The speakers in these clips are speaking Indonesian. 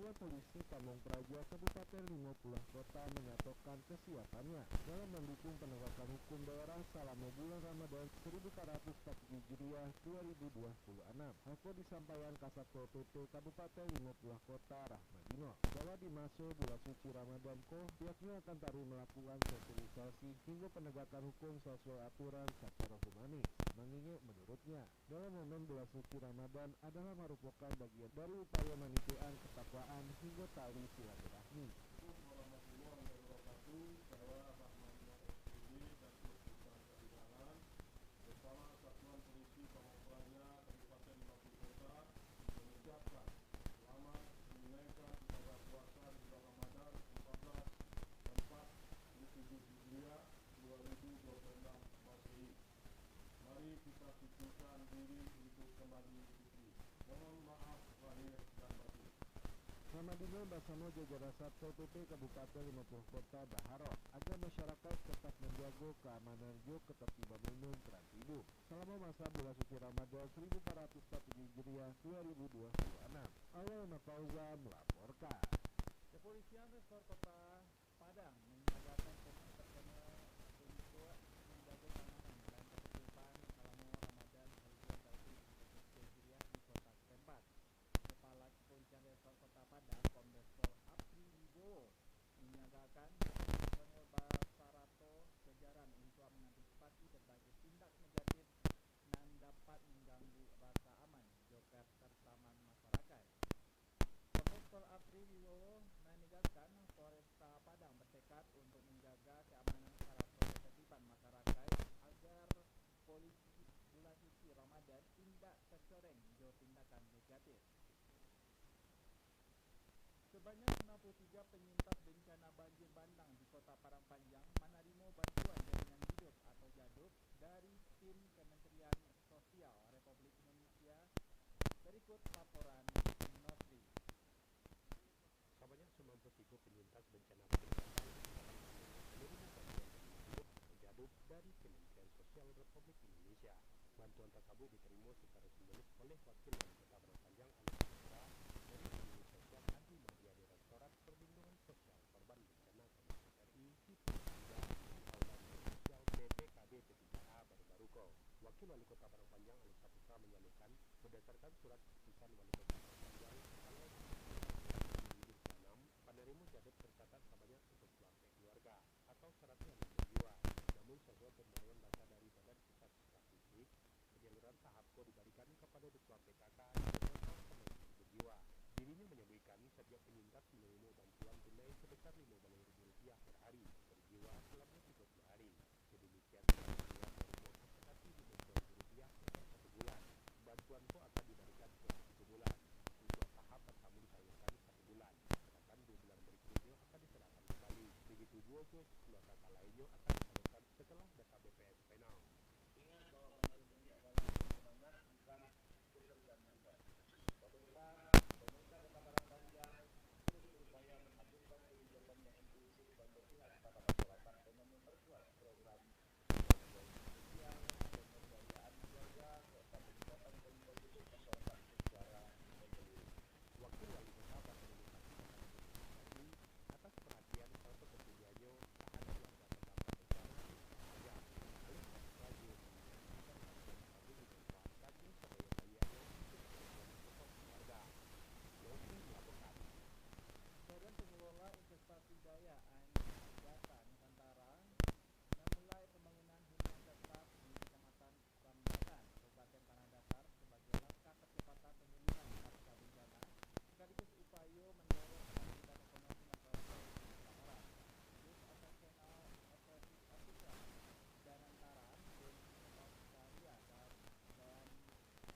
Satuan Polisi Pamong Praja Kabupaten Lima Pulau Kota menyatakan kesiapannya dalam mendukung penegakan hukum daerah selama bulan Ramadan 1440 Hijriah 2026. Hal disampaikan Kasatpol PP Kabupaten Lima Pulau Kota Rahmadino bahwa di masa bulan suci Ramadan pihaknya akan terus melakukan sosialisasi hingga penegakan hukum sesuai aturan secara humanis. Menurutnya, dalam momen bulan suci Ramadan adalah merupakan bagian dari upaya manusiaan ketakwaan hingga tali silaturahmi. Bersama Satuan Polisi Pamong Praja Kabupaten Lima Kota mengucapkan selamat menunaikan ibadah puasa di bulan Ramadan 1447 Hijriah 2026 Masehi. Mari kita sucikan diri untuk kembali berfitri. Mohon maaf lahir dan batin. Rahmadino bersama jajaran Satpol PP Kabupaten Lima Pulau Kota berharap agar masyarakat tetap menjaga keamanan dan ketertiban umum dan hidup selama masa bulan suci Ramadan 1440 Hijriah 2026. Awal Mafauza melaporkan. Kepolisian Resor Kota Padang menyiagakan personel untuk menjaga keamanan dan ketertiban selama Ramadan 1440 Hijriah di kota setempat. Kepala Kepolisian Resor Kota Padang, Kombes Pol Apri Wibowo, menyiagakan personel Basarato jajaran untuk mengantisipasi berbagai tindak negatif yang dapat mengganggu rasa aman juga ketertiban masyarakat. Kombes Pol Apri Wibowo menegaskan Polresta Padang bertekad untuk menjaga keamanan serta ketertiban masyarakat agar polisi bulan suci Ramadan tidak tercoreng oleh tindakan negatif. Sebanyak 63 penyintas bencana banjir bandang di Kota Padang Panjang menerima bantuan jaminan hidup atau JADUP dari tim Kementerian Sosial Republik Indonesia. Berikut laporan Nosri. Sebanyak 93 penyintas bencana banjir bandang menerima bantuan jaminan hidup atau JADUP dari Kementerian Sosial Republik Indonesia. Bantuan tersebut diterima secara simbolis oleh Wakil Wali Kota Padang Panjang Ali Putra dari Dinas Sosial Adi Madia Direktorat Perlindungan Sosial Korban Bencana Kementerian RI di Pemda di Aula Sosial BPKB P3A Baru-Baruko. Wakil Wali Kota Padang Panjang Ali Putra menyatakan berdasarkan surat keputusan Wali Kota Padang Panjang tanggal 6 penerima JADUP tercatat sebanyak 11 keluarga atau 105 jiwa. Namun sesuai pembaruan data dari Badan Pusat Statistik, penyaluran tahap diberikan kepada 2 PKK total 90 jiwa. Dirinya menyebutkan setiap penyintas menerima bantuan tunai sebesar Rp15.000 per hari per jiwa selama 30 hari. Sedemikian pula menerima investasi Rp50.000 per 1 bulan. Bantuan itu akan diberikan selama 3 bulan. Untuk tahap pertama disalurkan 1 bulan, sedangkan 2 bulan berikutnya akan diserahkan kembali. Begitu juga keluarga lainnya akan disalurkan setelah data BPS final. Ingat bahwa bantuan ini adalah sebenarnya bukan pekerjaan mudah. Pemerintah Kota Padang Panjang terus berupaya menghadirkan kebijakan yang inklusif dan berpihak pada masyarakat dengan memperkuat program sosial, pemberdayaan keluarga, serta peningkatan kualitas hidup masyarakat secara menyeluruh. Wakil Wali Kota berterima kasih atas perhatian serta kepeduliannya terhadap warga terdampak bencana di Padang. Ali Praja menyampaikan bantuan tersebut dimanfaatkannya sebaya-bayanya untuk kepentingan pokok keluarga. Nosri melaporkan. Badan Pengelola Investasi Daya Data Nusantara memulai pembangunan hunian tetap di Kecamatan Rambatan, Kabupaten Tanah Datar sebagai langkah percepatan pemulihan pasca bencana sekaligus upaya mendorong kebangkitan ekonomi masyarakat di Sumatera Barat. Chief Operational Officer Danantaran Denny Australia dan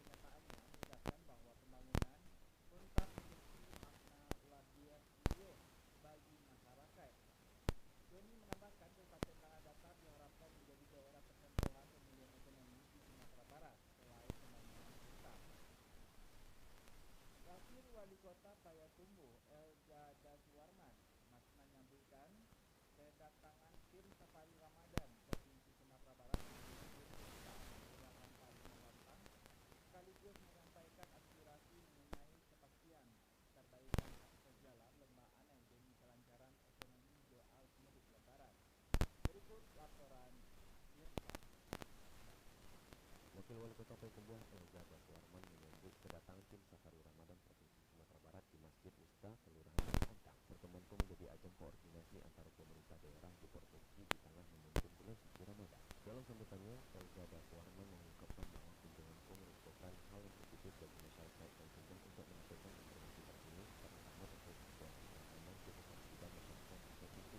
kenyataannya menegaskan bahwa pembangunan tuntas memiliki makna luar biasa bagi masyarakat. Denny menambahkan Kabupaten Tanah Datar diharapkan menjadi daerah percontohan pemulihan ekonomi di Sumatera Barat selain pembangunan tuntas. Wakil Wali Kota Payakumbuh Elga Daswarman menyambutkan kedatangan tim Safari Ramadan Provinsi Sumatera Barat menggunakan payung lantang sekaligus menyampaikan aspirasi mengenai kepastian perbaikan akses Kota Payakumbuh Elza Baswarman menyambut kedatangan tim Safari Ramadan Provinsi Sumatera Barat di Masjid Usta, Kelurahan Antang. Pertemuan itu menjadi ajang koordinasi antara pemerintah daerah di provinsi di tengah menuntun bulan suci Ramadan. Dalam sambutannya, Elza Baswarman mengungkapkan bahwa kunjungan itu merupakan hal yang positif bagi masyarakat dan tujuan untuk menyampaikan informasi terkini terutama terkait situasi keamanan di ketertiban masyarakat di provinsi.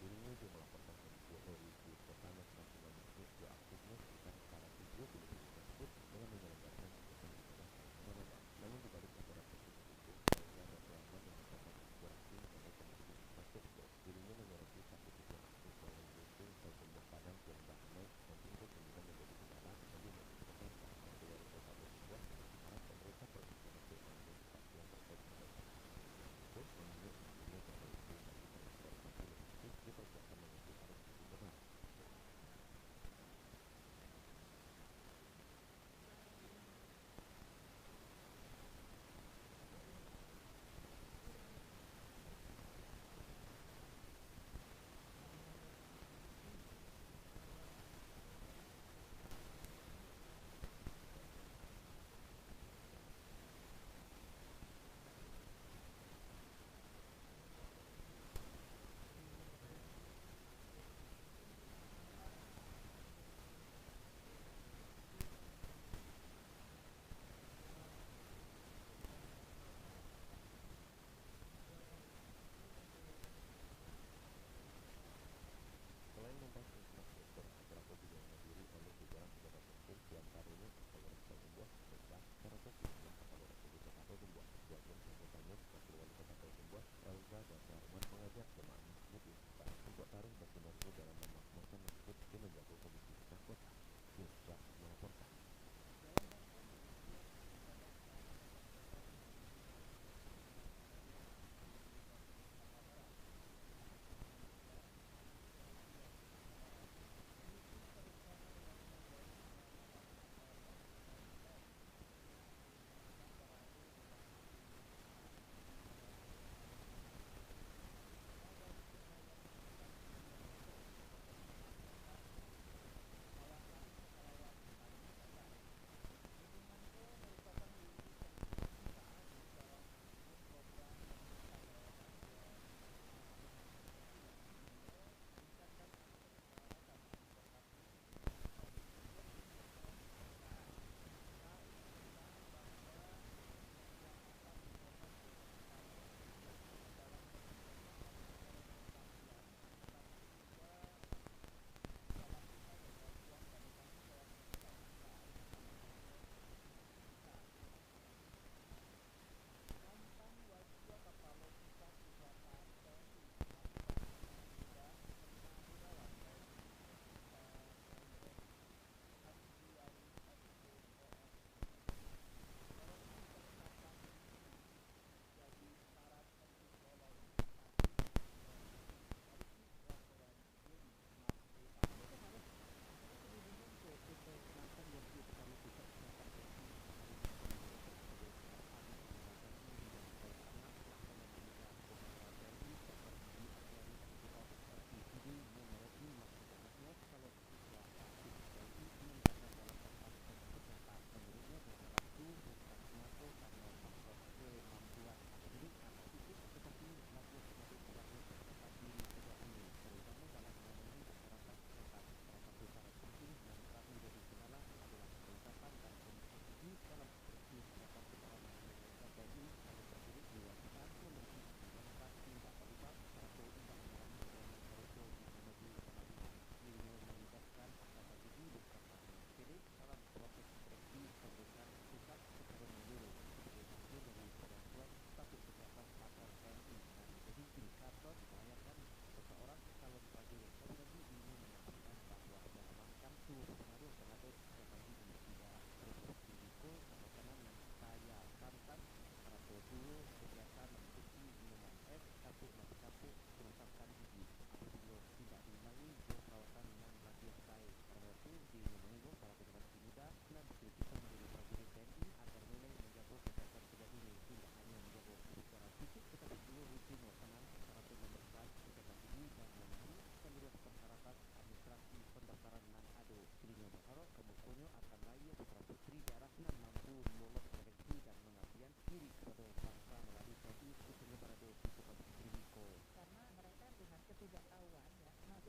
Dirinya juga melaporkan kondisi lalu lintas di kota nasional Masjid diaktifnya sekitar 420 ribu tersebut dengan menyelenggarakan kegiatan ibadah selama Ramadan. Namun di balik laporan positif itu, Elza Baswarman mengatakan aspirasi mengenai kondisi masjid itu. Dirinya menyoroti satu tujuan aktif dalam rusun Payakumbuh Padang yang damai dan tingkat kunjungan menjadi kendala bagi pemerintah. Wakil Wali Kota Payakumbuh berharap pemerintah provinsi Masjid mengambil kepastian terkait pengelolaan masjid tersebut mengingat tingginya potensi bagi transportasi logistik di persiapan menuju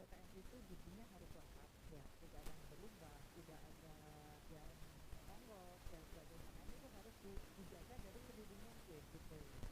PTN itu gizinya harus lengkap ya, tidak ada yang berlubang, tidak ada yang mongol dan sebagainya. Nah, ini tuh harus dijaga dari kedirinya gitu.